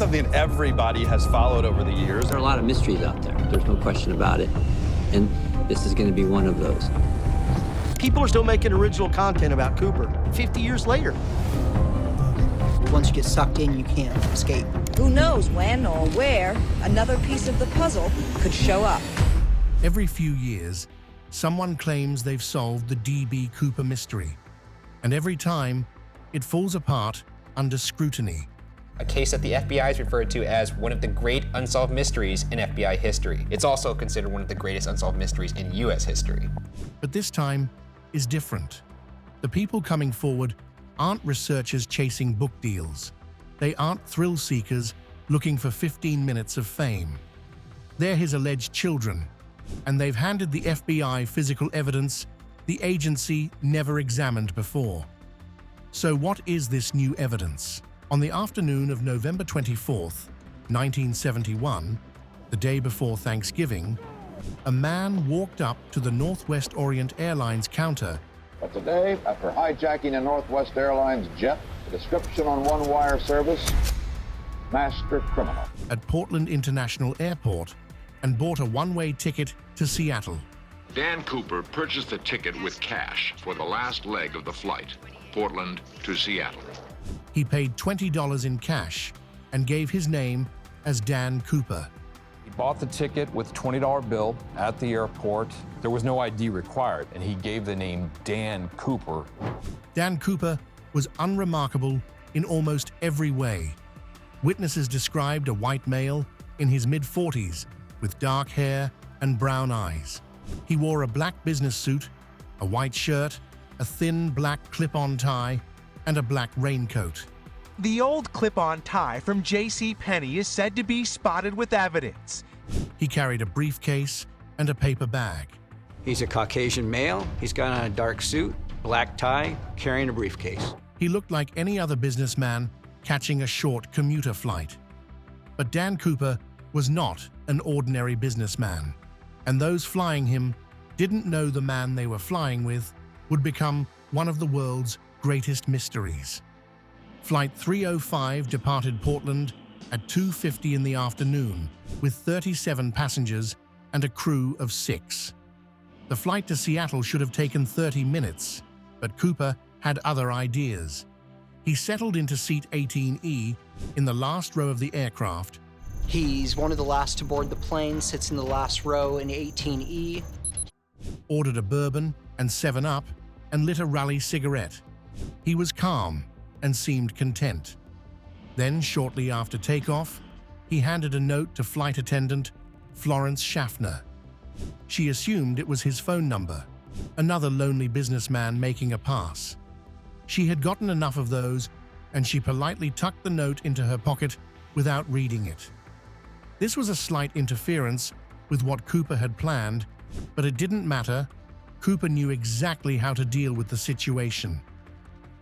something everybody has followed over the years. There are a lot of mysteries out there. There's no question about it. And this is going to be one of those. People are still making original content about Cooper 50 years later. Once you get sucked in, you can't escape. Who knows when or where another piece of the puzzle could show up. Every few years, someone claims they've solved the D.B. Cooper mystery. And every time, it falls apart under scrutiny. A case that the FBI has referred to as one of the great unsolved mysteries in FBI history. It's also considered one of the greatest unsolved mysteries in U.S. history. But this time is different. The people coming forward aren't researchers chasing book deals. They aren't thrill seekers looking for 15 minutes of fame. They're his alleged children, and they've handed the FBI physical evidence the agency never examined before. So what is this new evidence? On the afternoon of November 24th, 1971, the day before Thanksgiving, a man walked up to the Northwest Orient Airlines counter. But today, after hijacking a Northwest Airlines jet, the description on one wire service, master criminal. At Portland International Airport and bought a one-way ticket to Seattle. Dan Cooper purchased a ticket with cash for the last leg of the flight, Portland to Seattle. He paid $20 in cash and gave his name as Dan Cooper. He bought the ticket with a $20 bill at the airport. There was no ID required, and he gave the name Dan Cooper. Dan Cooper was unremarkable in almost every way. Witnesses described a white male in his mid-40s with dark hair and brown eyes. He wore a black business suit, a white shirt, a thin black clip-on tie, and a black raincoat. The old clip-on tie from JCPenney is said to be spotted with evidence. He carried a briefcase and a paper bag. He's a Caucasian male. He's got on a dark suit, black tie, carrying a briefcase. He looked like any other businessman catching a short commuter flight. But Dan Cooper was not an ordinary businessman, and those flying him didn't know the man they were flying with would become one of the world's greatest mysteries. Flight 305 departed Portland at 2:50 in the afternoon with 37 passengers and a crew of 6. The flight to Seattle should have taken 30 minutes, but Cooper had other ideas. He settled into seat 18E in the last row of the aircraft. He's one of the last to board the plane, sits in the last row in 18E. Ordered a bourbon and 7-Up and lit a Raleigh cigarette. He was calm and seemed content. Then, shortly after takeoff, he handed a note to flight attendant Florence Schaffner. She assumed it was his phone number, another lonely businessman making a pass. She had gotten enough of those, and she politely tucked the note into her pocket without reading it. This was a slight interference with what Cooper had planned, but it didn't matter. Cooper knew exactly how to deal with the situation.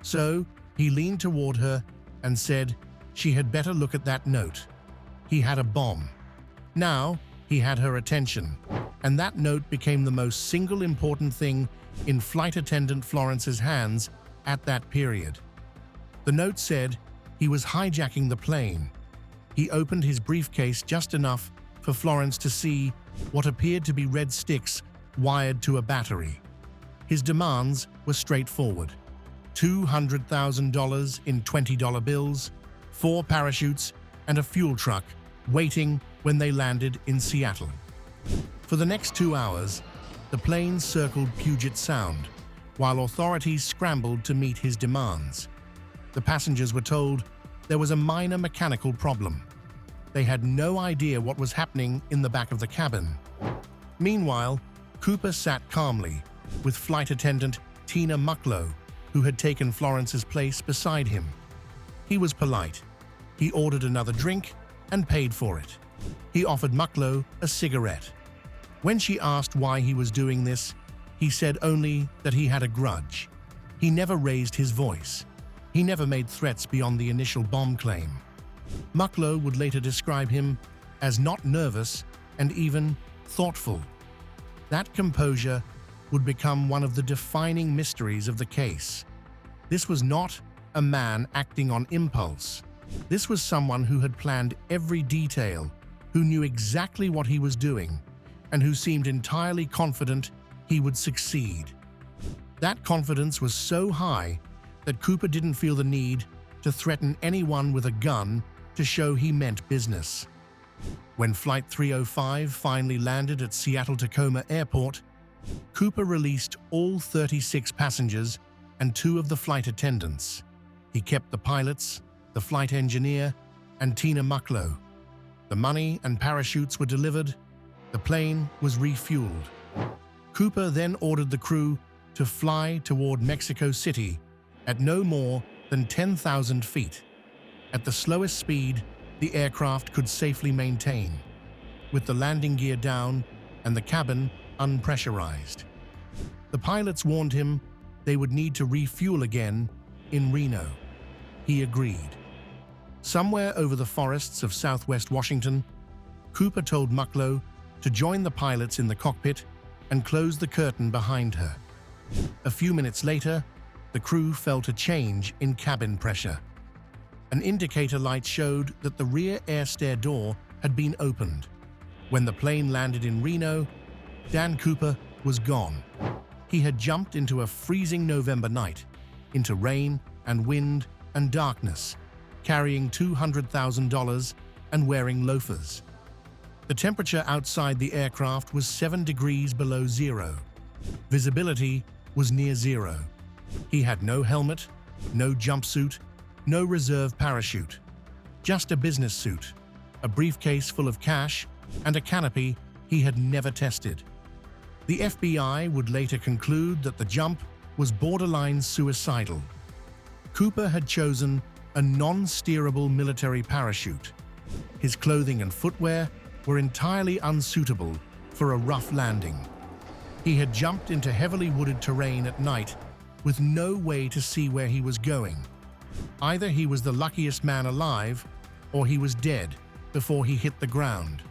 So, he leaned toward her and said she had better look at that note. He had a bomb. Now, he had her attention, and that note became the most single important thing in flight attendant Florence's hands at that period. The note said he was hijacking the plane. He opened his briefcase just enough for Florence to see what appeared to be red sticks wired to a battery. His demands were straightforward: $200,000 in $20 bills, 4 parachutes, and a fuel truck waiting when they landed in Seattle. For the next 2 hours, the plane circled Puget Sound, while authorities scrambled to meet his demands. The passengers were told there was a minor mechanical problem. They had no idea what was happening in the back of the cabin. Meanwhile, Cooper sat calmly, with flight attendant Tina Mucklow, who had taken Florence's place beside him. He was polite. He ordered another drink and paid for it. He offered Mucklow a cigarette. When she asked why he was doing this, he said only that he had a grudge. He never raised his voice. He never made threats beyond the initial bomb claim. Mucklow would later describe him as not nervous and even thoughtful. That composure would become one of the defining mysteries of the case. This was not a man acting on impulse. This was someone who had planned every detail, who knew exactly what he was doing, and who seemed entirely confident he would succeed. That confidence was so high that Cooper didn't feel the need to threaten anyone with a gun to show he meant business. When Flight 305 finally landed at Seattle-Tacoma Airport, Cooper released all 36 passengers and 2 of the flight attendants. He kept the pilots, the flight engineer, and Tina Mucklow. The money and parachutes were delivered. The plane was refueled. Cooper then ordered the crew to fly toward Mexico City at no more than 10,000 feet, at the slowest speed the aircraft could safely maintain, with the landing gear down and the cabin unpressurized. The pilots warned him they would need to refuel again in Reno. He agreed. Somewhere over the forests of southwest Washington, Cooper told Mucklow to join the pilots in the cockpit and close the curtain behind her. A few minutes later, the crew felt a change in cabin pressure. An indicator light showed that the rear air stair door had been opened. When the plane landed in Reno, Dan Cooper was gone. He had jumped into a freezing November night, into rain and wind and darkness, carrying $200,000 and wearing loafers. The temperature outside the aircraft was 7 degrees below zero. Visibility was near zero. He had no helmet, no jumpsuit, no reserve parachute. Just a business suit, a briefcase full of cash, and a canopy he had never tested. The FBI would later conclude that the jump was borderline suicidal. Cooper had chosen a non-steerable military parachute. His clothing and footwear were entirely unsuitable for a rough landing. He had jumped into heavily wooded terrain at night with no way to see where he was going. Either he was the luckiest man alive, or he was dead before he hit the ground.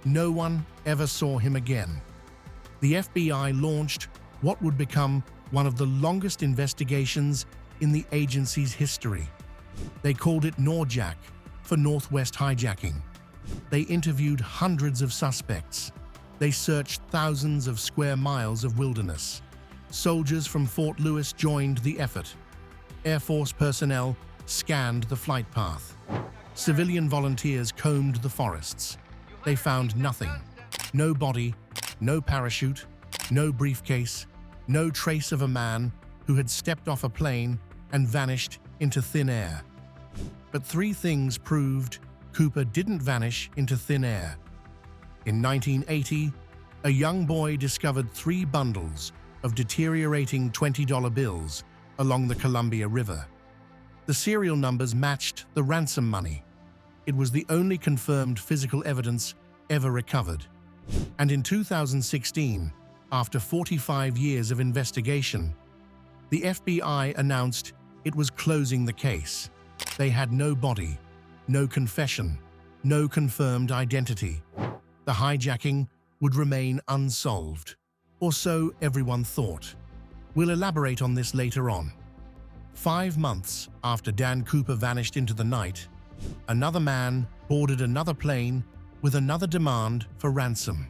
No one ever saw him again. The FBI launched what would become one of the longest investigations in the agency's history. They called it NORJAC, for Northwest Hijacking. They interviewed hundreds of suspects. They searched thousands of square miles of wilderness. Soldiers from Fort Lewis joined the effort. Air Force personnel scanned the flight path. Civilian volunteers combed the forests. They found nothing. No body, no parachute, no briefcase, no trace of a man who had stepped off a plane and vanished into thin air. But 3 things proved Cooper didn't vanish into thin air. In 1980, a young boy discovered 3 bundles of deteriorating $20 bills along the Columbia River. The serial numbers matched the ransom money. It was the only confirmed physical evidence ever recovered. And in 2016, after 45 years of investigation, the FBI announced it was closing the case. They had no body, no confession, no confirmed identity. The hijacking would remain unsolved, or so everyone thought. We'll elaborate on this later on. 5 months after Dan Cooper vanished into the night, another man boarded another plane with another demand for ransom.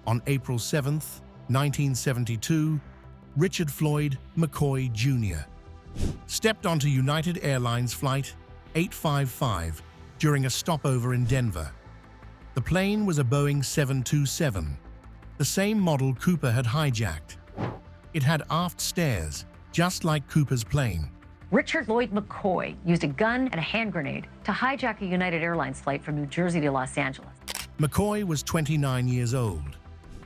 On April 7th, 1972, Richard Floyd McCoy Jr. stepped onto United Airlines Flight 855 during a stopover in Denver. The plane was a Boeing 727, the same model Cooper had hijacked. It had aft stairs, just like Cooper's plane. Richard Lloyd McCoy used a gun and a hand grenade to hijack a United Airlines flight from New Jersey to Los Angeles. McCoy was 29 years old,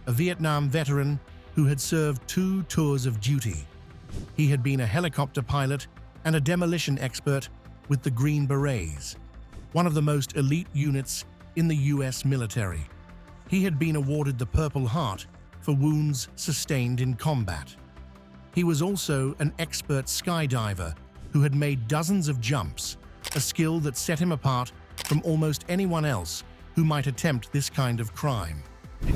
a Vietnam veteran who had served 2 tours of duty. He had been a helicopter pilot and a demolition expert with the Green Berets, one of the most elite units in the U.S. military. He had been awarded the Purple Heart for wounds sustained in combat. He was also an expert skydiver who had made dozens of jumps, a skill that set him apart from almost anyone else who might attempt this kind of crime.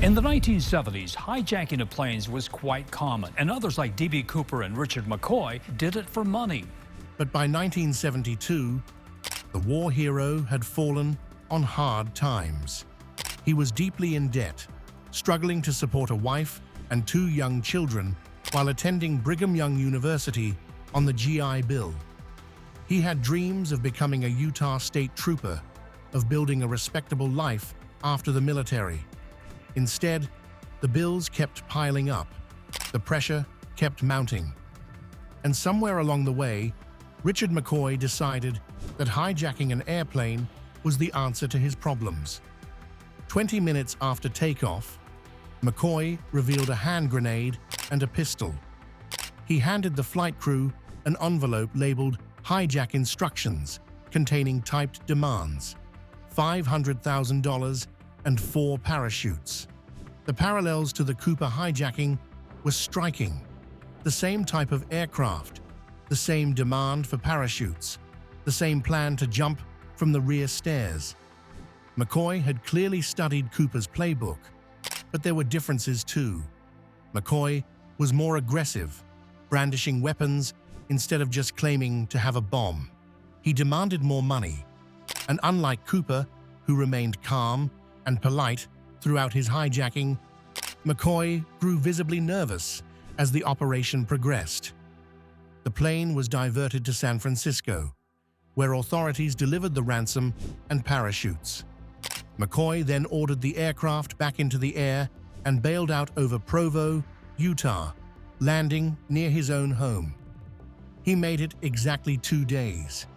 In the 1970s, hijacking of planes was quite common, and others like D.B. Cooper and Richard McCoy did it for money. But by 1972, The war hero had fallen on hard times. He was deeply in debt, struggling to support a wife and 2 young children while attending Brigham Young University on the GI Bill. He had dreams of becoming a Utah State Trooper, of building a respectable life after the military. Instead, the bills kept piling up. The pressure kept mounting. And somewhere along the way, Richard McCoy decided that hijacking an airplane was the answer to his problems. 20 minutes after takeoff, McCoy revealed a hand grenade and a pistol. He handed the flight crew an envelope labeled hijack instructions containing typed demands, $500,000 and 4 parachutes. The parallels to the Cooper hijacking were striking. The same type of aircraft, the same demand for parachutes, the same plan to jump from the rear stairs. McCoy had clearly studied Cooper's playbook, but there were differences too. McCoy was more aggressive, brandishing weapons instead of just claiming to have a bomb. He demanded more money, and unlike Cooper, who remained calm and polite throughout his hijacking, McCoy grew visibly nervous as the operation progressed. The plane was diverted to San Francisco, where authorities delivered the ransom and parachutes. McCoy then ordered the aircraft back into the air and bailed out over Provo, Utah, landing near his own home. He made it exactly 2 days.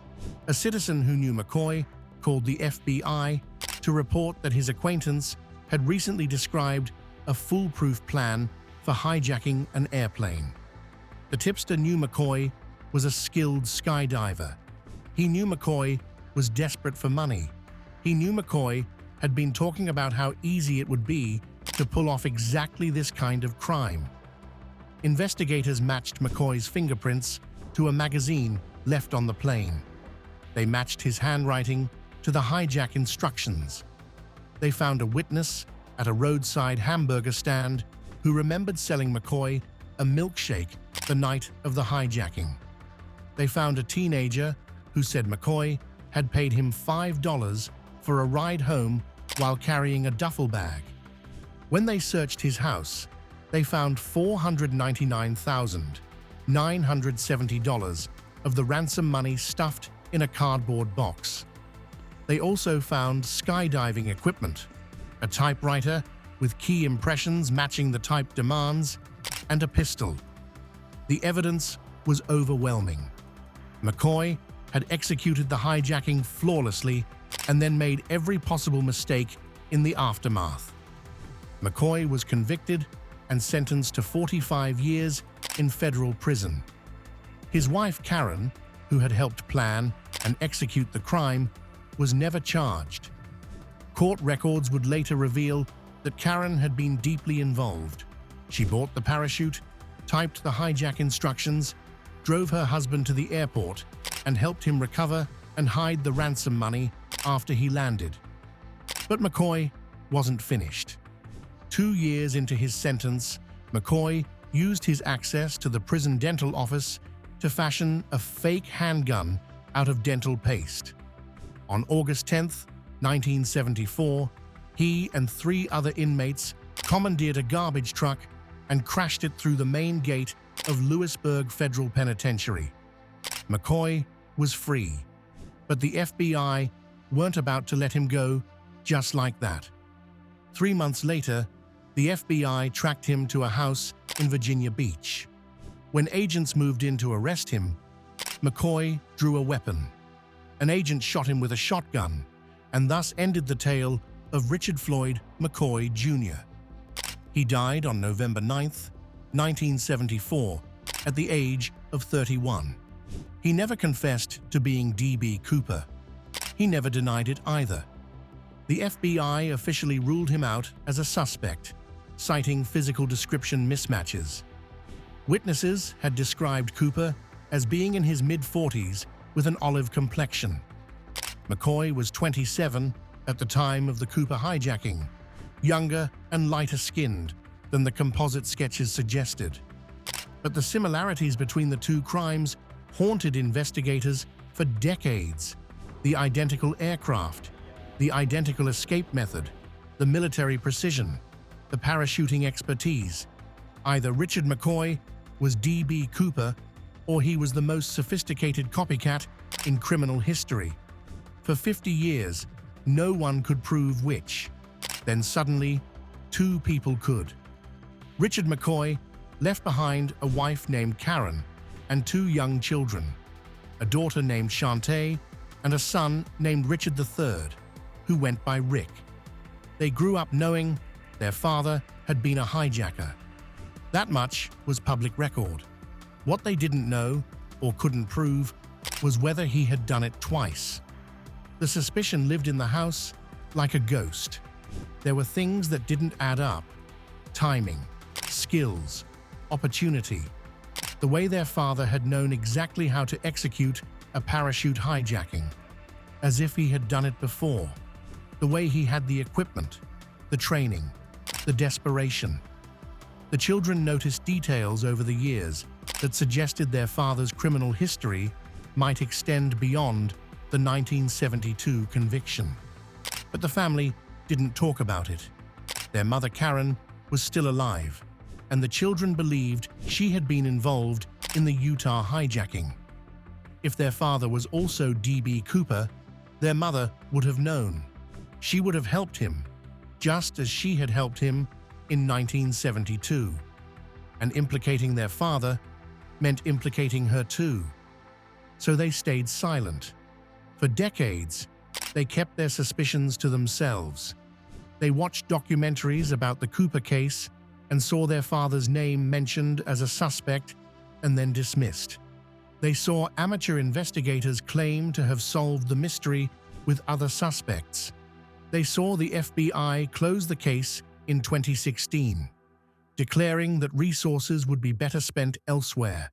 A citizen who knew McCoy called the FBI to report that his acquaintance had recently described a foolproof plan for hijacking an airplane. The tipster knew McCoy was a skilled skydiver. He knew McCoy was desperate for money. He knew McCoy had been talking about how easy it would be to pull off exactly this kind of crime. Investigators matched McCoy's fingerprints to a magazine left on the plane. They matched his handwriting to the hijack instructions. They found a witness at a roadside hamburger stand who remembered selling McCoy a milkshake the night of the hijacking. They found a teenager who said McCoy had paid him $5 for a ride home while carrying a duffel bag. When they searched his house, they found $499,970 of the ransom money stuffed in a cardboard box. They also found skydiving equipment, a typewriter with key impressions matching the type demands, and a pistol. The evidence was overwhelming. McCoy had executed the hijacking flawlessly and then made every possible mistake in the aftermath. McCoy was convicted and sentenced to 45 years in federal prison. His wife, Karen, who had helped plan and execute the crime, was never charged. Court records would later reveal that Karen had been deeply involved. She bought the parachute, typed the hijack instructions, drove her husband to the airport, and helped him recover and hide the ransom money after he landed. But McCoy wasn't finished. 2 years into his sentence, McCoy used his access to the prison dental office to fashion a fake handgun out of dental paste. On August 10, 1974, he and 3 other inmates commandeered a garbage truck and crashed it through the main gate of Lewisburg Federal Penitentiary. McCoy was free, but the FBI weren't about to let him go just like that. 3 months later, the FBI tracked him to a house in Virginia Beach. When agents moved in to arrest him, McCoy drew a weapon. An agent shot him with a shotgun, and thus ended the tale of Richard Floyd McCoy Jr. He died on November 9, 1974, at the age of 31. He never confessed to being D.B. Cooper. He never denied it either. The FBI officially ruled him out as a suspect, citing physical description mismatches. Witnesses had described Cooper as being in his mid-40s with an olive complexion. McCoy was 27 at the time of the Cooper hijacking, younger and lighter-skinned than the composite sketches suggested. But the similarities between the two crimes haunted investigators for decades. the identical aircraft, the identical escape method, the military precision, the parachuting expertise. Either Richard McCoy was D.B. Cooper, or he was the most sophisticated copycat in criminal history. For 50 years, no one could prove which. Then suddenly, two people could. Richard McCoy left behind a wife named Karen and two young children, a daughter named Shantae and a son named Richard III, who went by Rick. They grew up knowing their father had been a hijacker. That much was public record. What they didn't know, or couldn't prove, was whether he had done it twice. The suspicion lived in the house like a ghost. There were things that didn't add up: timing, skills, opportunity. The way their father had known exactly how to execute a parachute hijacking, as if he had done it before. The way he had the equipment, the training, the desperation. The children noticed details over the years that suggested their father's criminal history might extend beyond the 1972 conviction. But the family didn't talk about it. Their mother Karen was still alive, and the children believed she had been involved in the Utah hijacking. If their father was also D.B. Cooper, their mother would have known. She would have helped him, just as she had helped him in 1972. And implicating their father meant implicating her too. So they stayed silent. For decades, they kept their suspicions to themselves. They watched documentaries about the Cooper case and saw their father's name mentioned as a suspect and then dismissed. They saw amateur investigators claim to have solved the mystery with other suspects. They saw the FBI close the case in 2016, declaring that resources would be better spent elsewhere.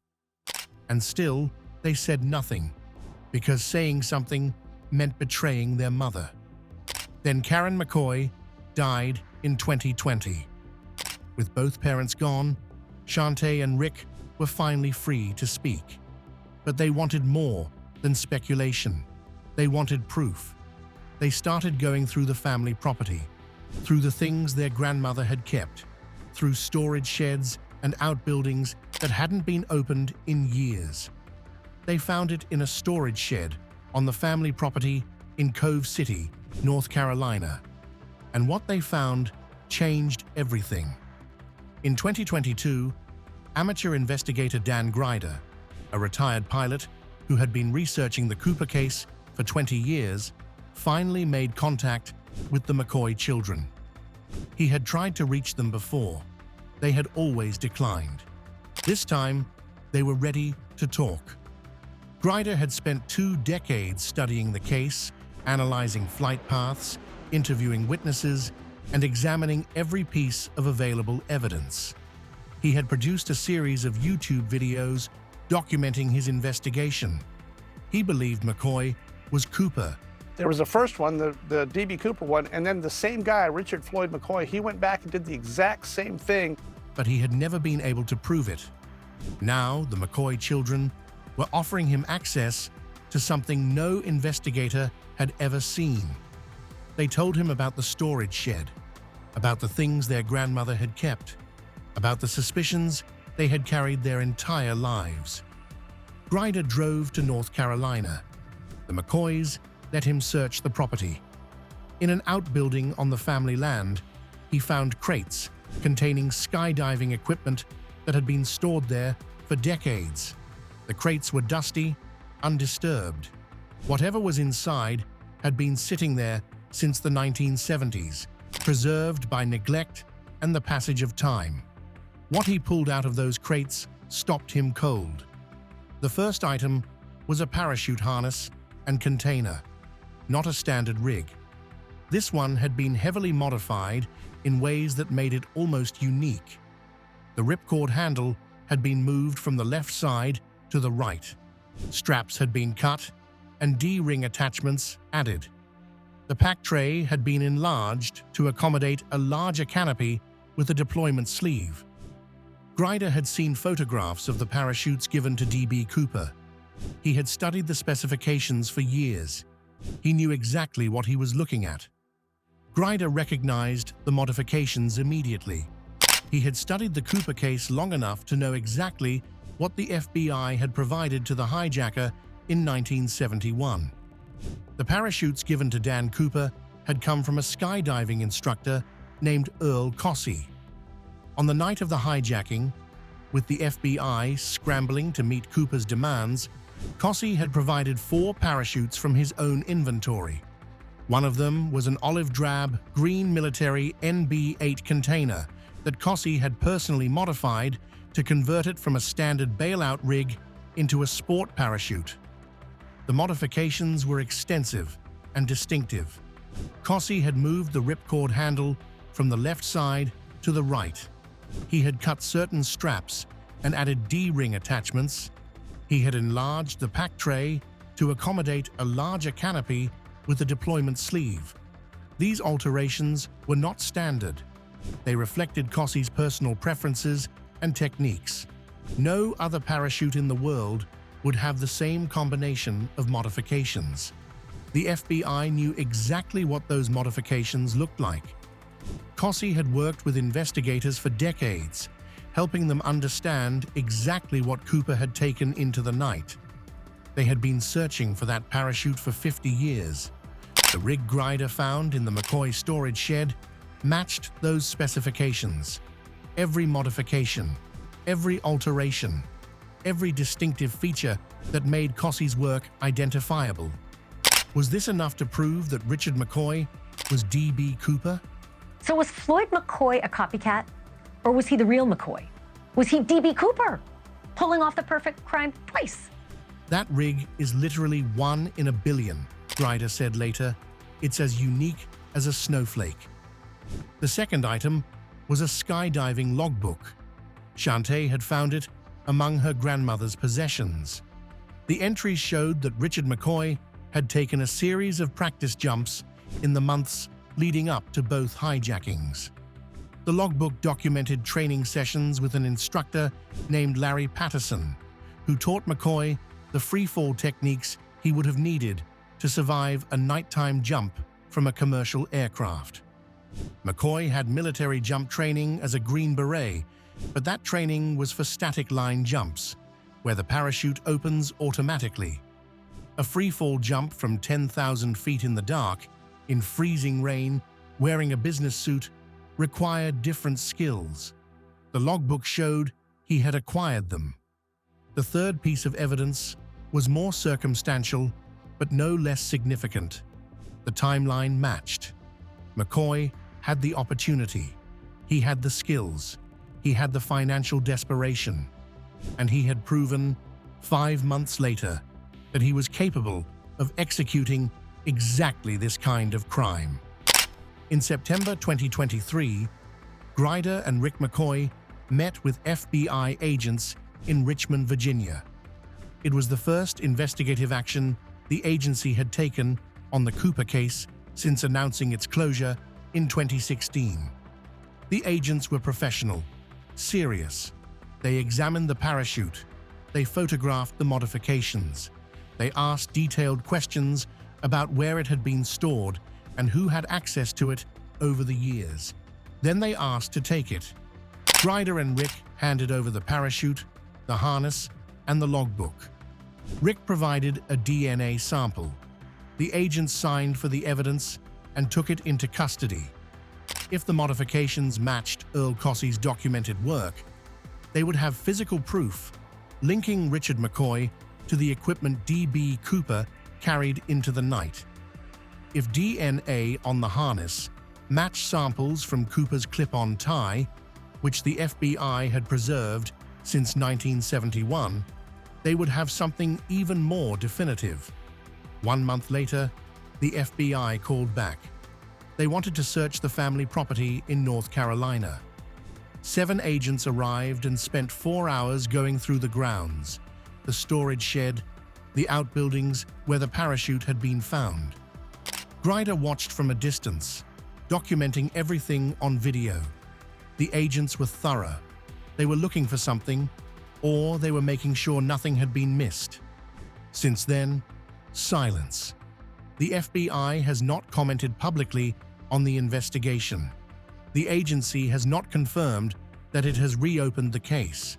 And still, they said nothing, because saying something meant betraying their mother. Then Karen McCoy died in 2020. With both parents gone, Shantae and Rick were finally free to speak. But they wanted more than speculation. They wanted proof. They started going through the family property, through the things their grandmother had kept, through storage sheds and outbuildings that hadn't been opened in years. They found it in a storage shed on the family property in Cove City, North Carolina. And what they found changed everything. In 2022, amateur investigator Dan Grider, a retired pilot who had been researching the Cooper case for 20 years, finally made contact with the McCoy children. He had tried to reach them before. They had always declined. This time, they were ready to talk. Grider had spent 2 decades studying the case, analyzing flight paths, interviewing witnesses, and examining every piece of available evidence. He had produced a series of YouTube videos documenting his investigation. He believed McCoy was Cooper. There was the first one, the D.B. Cooper one, and then the same guy, Richard Floyd McCoy, he went back and did the exact same thing. But he had never been able to prove it. Now, the McCoy children were offering him access to something no investigator had ever seen. They told him about the storage shed, about the things their grandmother had kept, about the suspicions they had carried their entire lives. Grider drove to North Carolina. The McCoys let him search the property. In an outbuilding on the family land, he found crates containing skydiving equipment that had been stored there for decades. The crates were dusty, undisturbed. Whatever was inside had been sitting there since the 1970s, preserved by neglect and the passage of time. What he pulled out of those crates stopped him cold. The first item was a parachute harness and container, not a standard rig. This one had been heavily modified in ways that made it almost unique. The ripcord handle had been moved from the left side to the right. Straps had been cut and D-ring attachments added. The pack tray had been enlarged to accommodate a larger canopy with a deployment sleeve. Grider had seen photographs of the parachutes given to D.B. Cooper. He had studied the specifications for years. He knew exactly what he was looking at. Grider recognized the modifications immediately. He had studied the Cooper case long enough to know exactly what the FBI had provided to the hijacker in 1971. The parachutes given to Dan Cooper had come from a skydiving instructor named Earl Cossey. On the night of the hijacking, with the FBI scrambling to meet Cooper's demands, Cossey had provided 4 parachutes from his own inventory. One of them was an olive-drab, green military NB-8 container that Cossey had personally modified to convert it from a standard bailout rig into a sport parachute. The modifications were extensive and distinctive. Cossey had moved the ripcord handle from the left side to the right. He had cut certain straps and added D-ring attachments. He had enlarged the pack tray to accommodate a larger canopy with a deployment sleeve. These alterations were not standard. They reflected Cossey's personal preferences and techniques. No other parachute in the world would have the same combination of modifications. The FBI knew exactly what those modifications looked like. Cossey had worked with investigators for decades, helping them understand exactly what Cooper had taken into the night. They had been searching for that parachute for 50 years. The rig Grider found in the McCoy storage shed matched those specifications. Every modification, every alteration, every distinctive feature that made Cossey's work identifiable. Was this enough to prove that Richard McCoy was D.B. Cooper? So was Floyd McCoy a copycat? Or was he the real McCoy? Was he D.B. Cooper, pulling off the perfect crime twice? That rig is literally 1 in a billion, Grider said later. It's as unique as a snowflake. The second item was a skydiving logbook. Shantae had found it among her grandmother's possessions. The entries showed that Richard McCoy had taken a series of practice jumps in the months leading up to both hijackings. The logbook documented training sessions with an instructor named Larry Patterson, who taught McCoy the freefall techniques he would have needed to survive a nighttime jump from a commercial aircraft. McCoy had military jump training as a Green Beret, but that training was for static line jumps, where the parachute opens automatically. A freefall jump from 10,000 feet in the dark, in freezing rain, wearing a business suit, required different skills. The logbook showed he had acquired them. The third piece of evidence was more circumstantial, but no less significant. The timeline matched. McCoy had the opportunity. He had the skills. He had the financial desperation. And he had proven, 5 months later, that he was capable of executing exactly this kind of crime. In September 2023, Grider and Rick McCoy met with FBI agents in Richmond, Virginia. It was the first investigative action the agency had taken on the Cooper case since announcing its closure in 2016. The agents were professional, serious. They examined the parachute. They photographed the modifications. They asked detailed questions about where it had been stored and who had access to it over the years. Then they asked to take it. Grider and Rick handed over the parachute, the harness, and the logbook. Rick provided a DNA sample. The agents signed for the evidence and took it into custody. If the modifications matched Earl Cossey's documented work, they would have physical proof linking Richard McCoy to the equipment D.B. Cooper carried into the night. If DNA on the harness matched samples from Cooper's clip-on tie, which the FBI had preserved since 1971, they would have something even more definitive. 1 month later, the FBI called back. They wanted to search the family property in North Carolina. 7 agents arrived and spent 4 hours going through the grounds, the storage shed, the outbuildings where the parachute had been found. Grider watched from a distance, documenting everything on video. The agents were thorough. They were looking for something, or they were making sure nothing had been missed. Since then, silence. The FBI has not commented publicly on the investigation. The agency has not confirmed that it has reopened the case.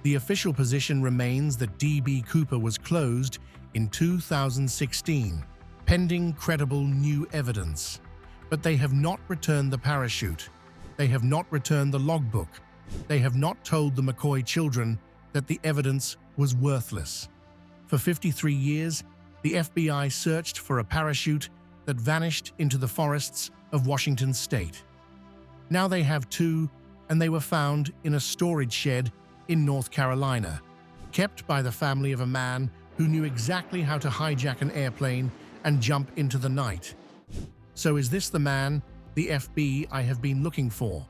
The official position remains that D.B. Cooper was closed in 2016, pending credible new evidence. But they have not returned the parachute. They have not returned the logbook. They have not told the McCoy children that the evidence was worthless. For 53 years, the FBI searched for a parachute that vanished into the forests of Washington state. Now they have two, and they were found in a storage shed in North Carolina, kept by the family of a man who knew exactly how to hijack an airplane and jump into the night. So is this the man the FBI have been looking for?